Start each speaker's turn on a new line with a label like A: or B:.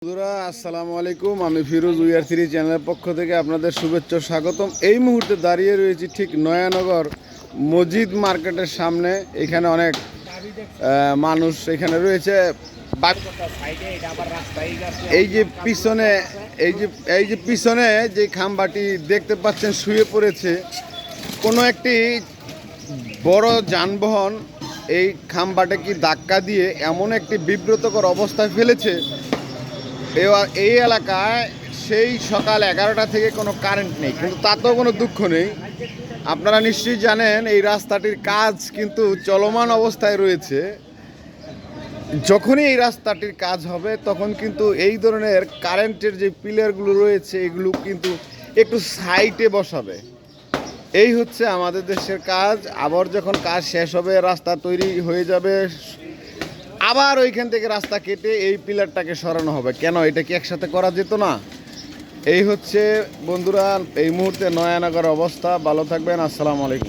A: বন্ধুরা আসসালামু আলাইকুম, আমি ফিরোজ উইআর3 চ্যানেলের পক্ষ থেকে আপনাদের শুভেচ্ছা স্বাগতম। এই মুহূর্তে দাঁড়িয়ে রয়েছি ঠিক নয়ানগর মসজিদ মার্কেটের সামনে। এখানে অনেক মানুষ এখানে রয়েছে। এই যে পিছনে যে খাম্বাটি দেখতে পাচ্ছেন শুয়ে পড়েছে, কোনো একটি বড় যানবাহন এই খাম্বাটাকে ধাক্কা দিয়ে এমন একটি বিব্রতকর অবস্থায় ফেলেছে। এই এলাকায় সেই সকাল 11টা থেকে কোনো কারেন্ট নেই, কিন্তু তাতেও কোনো দুঃখ নেই। আপনারা নিশ্চয়ই জানেন এই রাস্তাটির কাজ কিন্তু চলমান অবস্থায় রয়েছে। যখনই এই রাস্তাটির কাজ হবে তখন কিন্তু এই ধরনের কারেন্টের যে পিলারগুলো রয়েছে এগুলো কিন্তু একটু সাইডে বসাবে। এই হচ্ছে আমাদের দেশের কাজ। আবার যখন কাজ শেষ হবে, রাস্তা তৈরি হয়ে যাবে, আবার ওইখান থেকে রাস্তা কেটে এই পিলারটাকে সরানো হবে। কেন, এটা কি একসাথে করা যেত না? এই হচ্ছে বন্ধুরা এই মুহূর্তে নয়ানগর অবস্থা। ভালো থাকবেন, আসসালামু আলাইকুম।